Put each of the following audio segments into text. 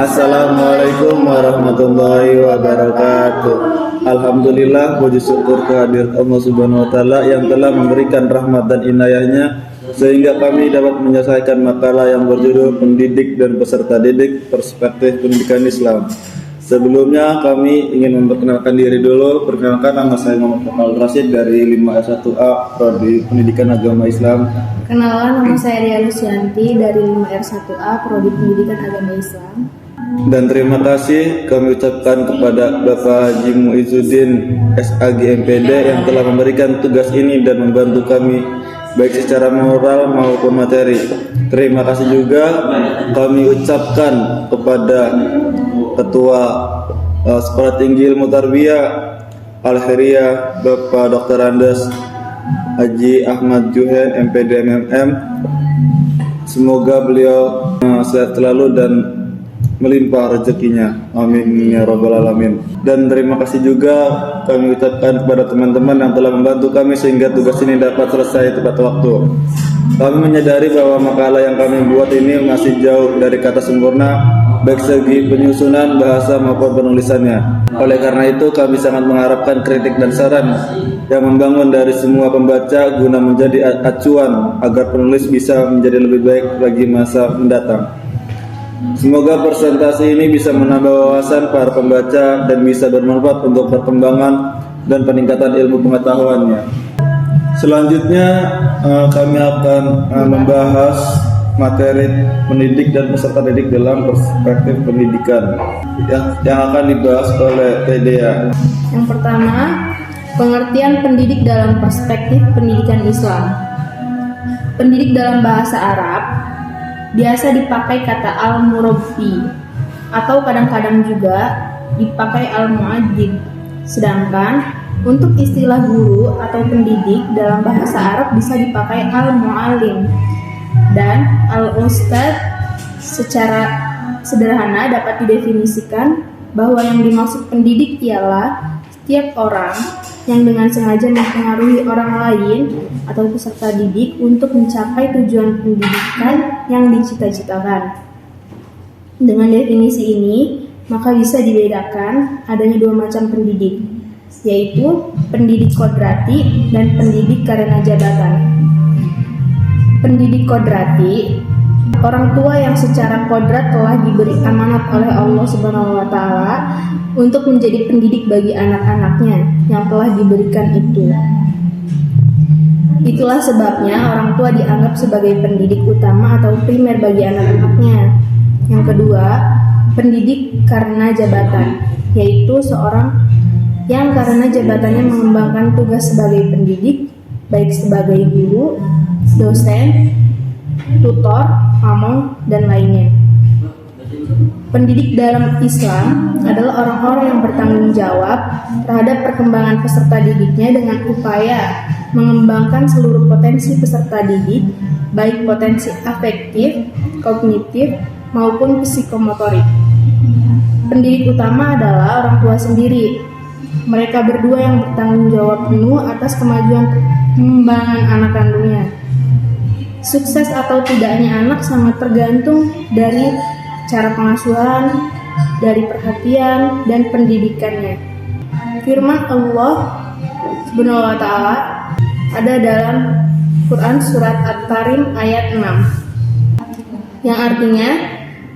Assalamualaikum warahmatullahi wabarakatuh. Alhamdulillah, puji syukur kehadirat Allah Subhanahu wa taala yang telah memberikan rahmat dan inayahnya sehingga kami dapat menyelesaikan makalah yang berjudul Pendidik dan Peserta Didik Perspektif Pendidikan Islam. Sebelumnya kami ingin memperkenalkan diri dulu. Perkenalkan, nama saya Muhammad Fatal Rashid dari 5R1A Prodi Pendidikan Agama Islam. Kenalan, nama saya Ria Lucianti dari 5R1A Prodi Pendidikan Agama Islam. Dan terima kasih kami ucapkan kepada Bapak Haji Muizzuddin SAG MPD yang telah memberikan tugas ini dan membantu kami baik secara moral maupun materi. Terima kasih juga kami ucapkan kepada Ketua Sekolah Tinggi Ilmu Tarbiyah Al-Khairiyah Bapak Dr. Andes Haji Ahmad Juhen MPD MMM. Semoga beliau sehat selalu dan melimpah rezekinya, amin ya rabbal alamin. Dan terima kasih juga kami ucapkan kepada teman-teman yang telah membantu kami sehingga tugas ini dapat selesai tepat waktu. Kami menyadari bahwa makalah yang kami buat ini masih jauh dari kata sempurna, baik segi penyusunan, bahasa maupun penulisannya. Oleh karena itu kami sangat mengharapkan kritik dan saran yang membangun dari semua pembaca guna menjadi acuan agar penulis bisa menjadi lebih baik bagi masa mendatang. Semoga presentasi ini bisa menambah wawasan para pembaca dan bisa bermanfaat untuk perkembangan dan peningkatan ilmu pengetahuannya. Selanjutnya kami akan membahas materi pendidik dan peserta didik dalam perspektif pendidikan yang akan dibahas oleh Dea. Yang pertama, pengertian pendidik dalam perspektif pendidikan Islam. Pendidik dalam bahasa Arab biasa dipakai kata al-murabbi atau kadang-kadang juga dipakai al-mu'addib. Sedangkan untuk istilah guru atau pendidik dalam bahasa Arab bisa dipakai al-mu'allim dan al-ustadz. Secara sederhana dapat didefinisikan bahwa yang dimaksud pendidik ialah setiap orang yang dengan sengaja mempengaruhi orang lain atau peserta didik untuk mencapai tujuan pendidikan yang dicita-citakan. Dengan definisi ini, maka bisa dibedakan adanya dua macam pendidik, yaitu pendidik kodrati dan pendidik karena jabatan. Pendidik kodrati, orang tua yang secara kodrat telah diberi amanat oleh Allah Subhanahu wa taala untuk menjadi pendidik bagi anak-anaknya yang telah diberikan itu. Itulah sebabnya orang tua dianggap sebagai pendidik utama atau primer bagi anak-anaknya. Yang kedua, pendidik karena jabatan, yaitu seorang yang karena jabatannya mengembangkan tugas sebagai pendidik, baik sebagai guru, dosen, tutor, pamong, dan lainnya. Pendidik dalam Islam adalah orang-orang yang bertanggung jawab terhadap perkembangan peserta didiknya dengan upaya mengembangkan seluruh potensi peserta didik, baik potensi afektif, kognitif, maupun psikomotorik. Pendidik utama adalah orang tua sendiri. Mereka berdua yang bertanggung jawab penuh atas kemajuan pengembangan anak kandungnya. Sukses atau tidaknya anak sangat tergantung dari cara pengasuhan, dari perhatian dan pendidikannya. Firman Allah Subhanahu wa taala ada dalam Quran surat At-Tarim ayat 6 yang artinya,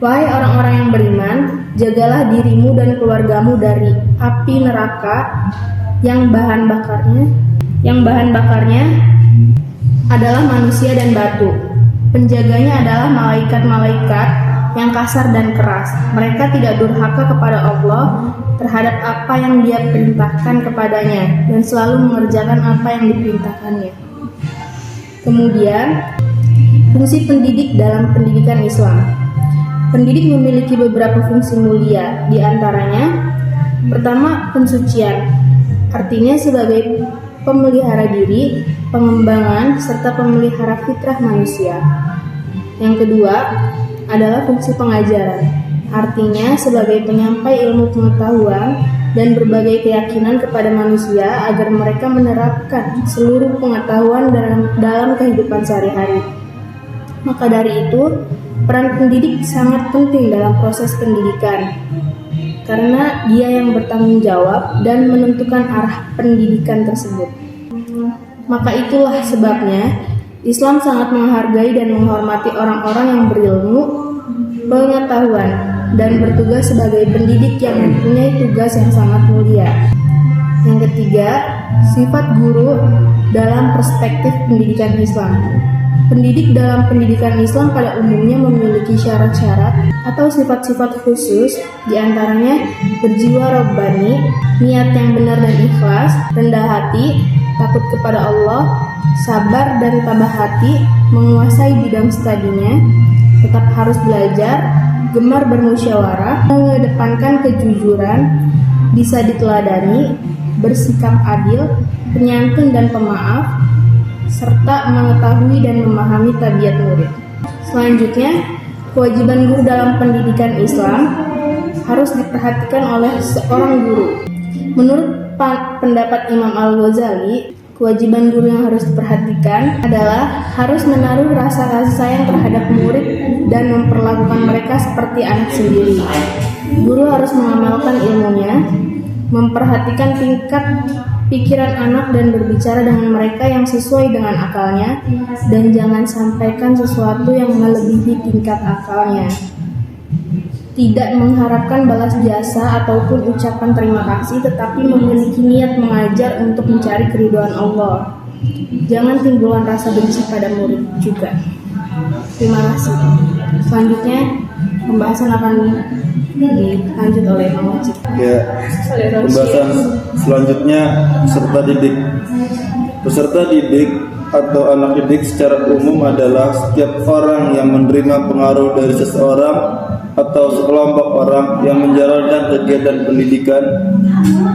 wahai orang-orang yang beriman, jagalah dirimu dan keluargamu dari api neraka yang bahan bakarnya adalah manusia dan batu. Penjaganya adalah malaikat-malaikat yang kasar dan keras. Mereka tidak durhaka kepada Allah terhadap apa yang Dia perintahkan kepadanya dan selalu mengerjakan apa yang diperintahkannya. Kemudian, fungsi pendidik dalam pendidikan Islam. Pendidik memiliki beberapa fungsi mulia, di antaranya pertama, pensucian, artinya sebagai pemelihara diri, pengembangan, serta pemelihara fitrah manusia. Yang kedua adalah fungsi pengajaran, artinya sebagai penyampai ilmu pengetahuan dan berbagai keyakinan kepada manusia agar mereka menerapkan seluruh pengetahuan dalam kehidupan sehari-hari. Maka dari itu, Peran pendidik sangat penting dalam proses pendidikan, karena dia yang bertanggung jawab dan menentukan arah pendidikan tersebut. Maka itulah sebabnya Islam sangat menghargai dan menghormati orang-orang yang berilmu, pengetahuan, dan bertugas sebagai pendidik yang mempunyai tugas yang sangat mulia. Yang ketiga, sifat guru dalam perspektif pendidikan Islam. Pendidik dalam pendidikan Islam pada umumnya memiliki syarat-syarat atau sifat-sifat khusus, diantaranya berjiwa robbani, niat yang benar dan ikhlas, rendah hati, takut kepada Allah, sabar dan tabah hati, menguasai bidang studinya, tetap harus belajar, gemar bermusyawarah, mengedepankan kejujuran, bisa diteladani, bersikap adil, penyantun dan pemaaf, serta mengetahui dan memahami tabiat murid. Selanjutnya, kewajiban guru dalam pendidikan Islam harus diperhatikan oleh seorang guru. Menurut pendapat Imam Al-Ghazali, kewajiban guru yang harus diperhatikan adalah harus menaruh rasa kasih sayang terhadap murid dan memperlakukan mereka seperti anak sendiri. Guru harus mengamalkan ilmunya, memperhatikan tingkat pikiran anak dan berbicara dengan mereka yang sesuai dengan akalnya, dan jangan sampaikan sesuatu yang melebihi tingkat akalnya. Tidak mengharapkan balas jasa ataupun ucapan terima kasih, tetapi memiliki niat mengajar untuk mencari keridhaan Allah. Jangan timbulkan rasa benci pada murid juga. Terima kasih. Selanjutnya pembahasan akan dilanjut oleh Mang Wajib. Ya, pembahasan selanjutnya peserta didik. Peserta didik atau anak didik secara umum adalah setiap orang yang menerima pengaruh dari seseorang atau sekelompok orang yang menjalankan kegiatan pendidikan.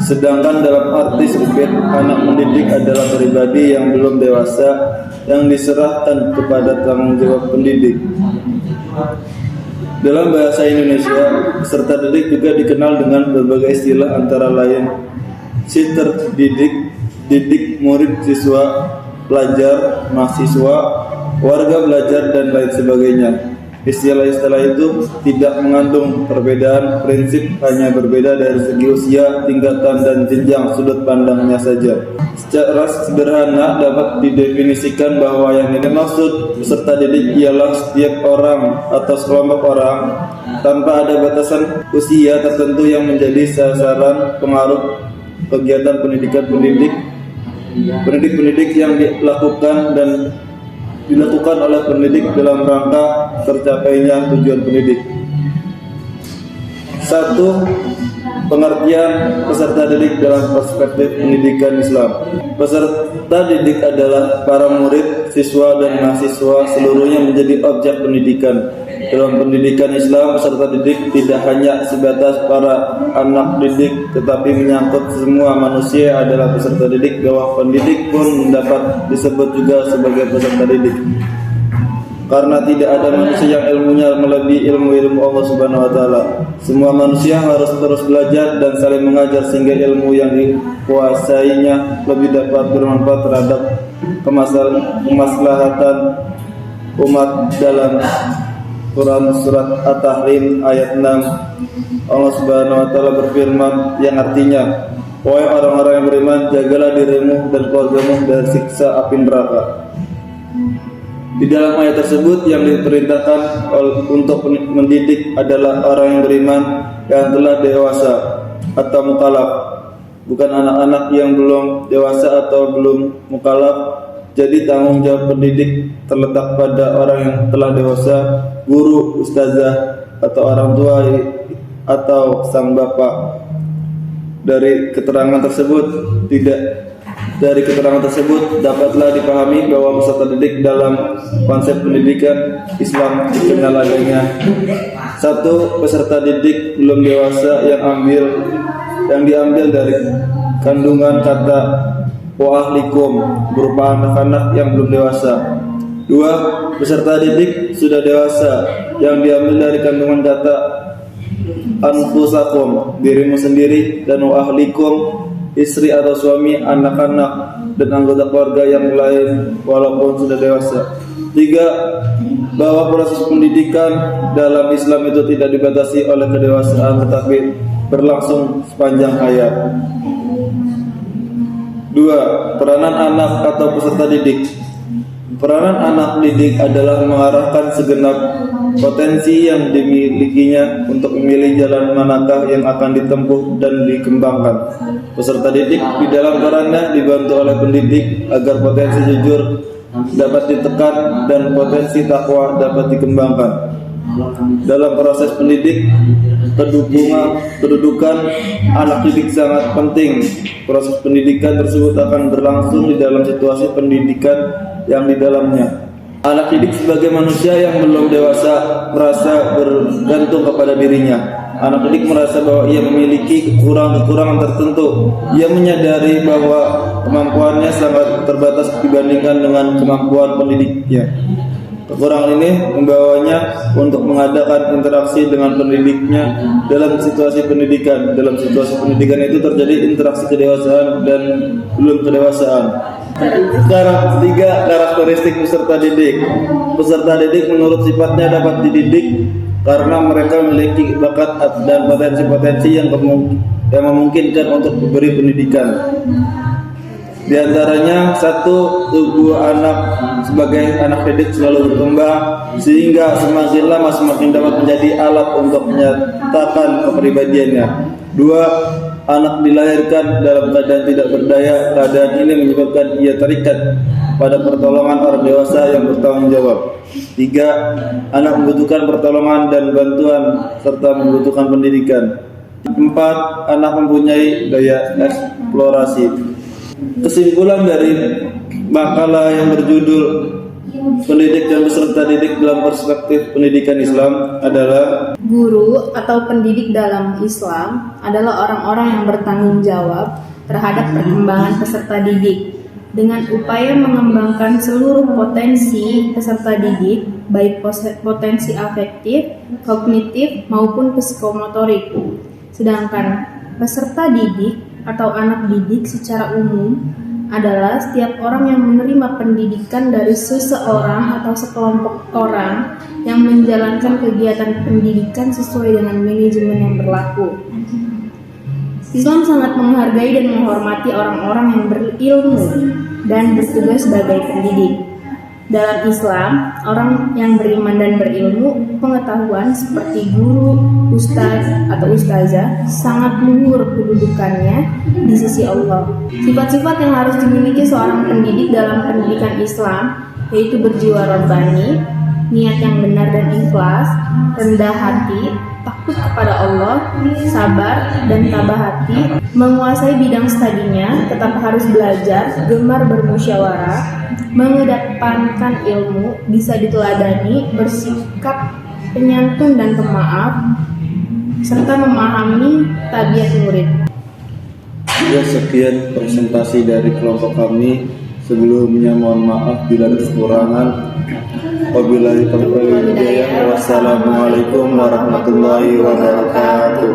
Sedangkan dalam arti sempit, anak mendidik adalah pribadi yang belum dewasa yang diserahkan kepada tanggung jawab pendidik. Dalam bahasa Indonesia, peserta didik juga dikenal dengan berbagai istilah antara lain siter didik, didik murid, siswa, pelajar, mahasiswa, warga belajar, dan lain sebagainya. Istilah-istilah itu tidak mengandung perbedaan prinsip, hanya berbeda dari segi usia, tingkatan, dan jenjang sudut pandangnya saja. Secara sederhana dapat didefinisikan bahwa yang dimaksud peserta didik ialah setiap orang atau sekelompok orang tanpa ada batasan usia tertentu yang menjadi sasaran pengaruh kegiatan pendidikan pendidik yang dilakukan oleh pendidik dalam rangka tercapainya tujuan pendidik. 1. Pengertian peserta didik dalam perspektif pendidikan Islam. Peserta didik adalah para murid, siswa, dan mahasiswa seluruhnya menjadi objek pendidikan. Dalam pendidikan Islam, peserta didik tidak hanya sebatas para anak didik, tetapi menyangkut semua manusia adalah peserta didik, bahwa pendidik pun dapat disebut juga sebagai peserta didik. Karena tidak ada manusia yang ilmunya melebihi ilmu Allah Subhanahu wa taala. Semua manusia harus terus belajar dan saling mengajar sehingga ilmu yang dikuasainya lebih dapat bermanfaat terhadap kemaslahatan umat. Dalam Quran surat At-Tahrim ayat 6, Allah Subhanahu wa taala berfirman yang artinya, "Wahai orang-orang yang beriman, jagalah dirimu dan keluargamu dari siksa api neraka." Di dalam ayat tersebut yang diperintahkan untuk mendidik adalah orang yang beriman yang telah dewasa atau mukallaf, bukan anak-anak yang belum dewasa atau belum mukallaf. Jadi tanggung jawab pendidik terletak pada orang yang telah dewasa, guru, ustazah, atau orang tua atau sang bapak. Dari keterangan tersebut dapatlah dipahami bahwa peserta didik dalam konsep pendidikan Islam dikenal adanya 1. Peserta didik belum dewasa yang diambil dari kandungan kata wa ahlikum berupa anak-anak yang belum dewasa. 2. Peserta didik sudah dewasa yang diambil dari kandungan kata anfusakum, dirimu sendiri, dan wa ahlikum, istri atau suami, anak-anak dan anggota keluarga yang lain walaupun sudah dewasa. 3. Bahwa proses pendidikan dalam Islam itu tidak dibatasi oleh kedewasaan tetapi berlangsung sepanjang hayat. 2. Peranan anak atau peserta didik. Peranan anak didik adalah mengarahkan segenap potensi yang dimilikinya untuk memilih jalan manakah yang akan ditempuh dan dikembangkan. Peserta didik di dalam perannya dibantu oleh pendidik agar potensi jujur dapat ditekan dan potensi takwa dapat dikembangkan. Dalam proses pendidik, kedudukan anak didik sangat penting. Proses pendidikan tersebut akan berlangsung di dalam situasi pendidikan yang di dalamnya. Anak didik sebagai manusia yang belum dewasa merasa bergantung kepada dirinya. Anak didik merasa bahwa ia memiliki kekurangan tertentu. Ia menyadari bahwa kemampuannya sangat terbatas dibandingkan dengan kemampuan pendidiknya. Kekurangan ini membawanya untuk mengadakan interaksi dengan pendidiknya dalam situasi pendidikan. Dalam situasi pendidikan itu terjadi interaksi kedewasaan dan belum kedewasaan. Sekarang 3 karakteristik peserta didik. Peserta didik menurut sifatnya dapat dididik karena mereka memiliki bakat dan potensi-potensi yang memungkinkan untuk diberi pendidikan. Di antaranya 1. Tubuh anak sebagai anak didik selalu berkembang sehingga semakin lama semakin dapat menjadi alat untuk menyatakan kepribadiannya. 2. Anak dilahirkan dalam keadaan tidak berdaya. Keadaan ini menyebabkan ia terikat pada pertolongan orang dewasa yang bertanggung jawab. 3. Anak membutuhkan pertolongan dan bantuan serta membutuhkan pendidikan. 4. Anak mempunyai daya eksplorasi. Kesimpulan dari makalah yang berjudul Pendidik dan Peserta Didik dalam Perspektif Pendidikan Islam adalah: guru atau pendidik dalam Islam adalah orang-orang yang bertanggung jawab terhadap perkembangan peserta didik dengan upaya mengembangkan seluruh potensi peserta didik, baik potensi afektif, kognitif maupun psikomotorik. Sedangkan peserta didik atau anak didik secara umum adalah setiap orang yang menerima pendidikan dari seseorang atau sekelompok orang yang menjalankan kegiatan pendidikan sesuai dengan manajemen yang berlaku. Islam sangat menghargai dan menghormati orang-orang yang berilmu dan bertugas sebagai pendidik. Dalam Islam, orang yang beriman dan berilmu pengetahuan seperti guru, ustaz atau ustazah sangat luhur kedudukannya di sisi Allah. Sifat-sifat yang harus dimiliki seorang pendidik dalam pendidikan Islam yaitu berjiwa rabbani, niat yang benar dan ikhlas, rendah hati, takut kepada Allah, sabar dan tabah hati, menguasai bidang studinya, tetap harus belajar, gemar bermusyawarah, mengedepankan ilmu, bisa diteladani, bersikap penyantun dan pemaaf, serta memahami tabiat murid. Ya, sekian presentasi dari kelompok kami. Sebelumnya mohon maaf bila ada kekurangan. Wabillahi taufiq wal hidayah. Wassalamualaikum warahmatullahi wabarakatuh.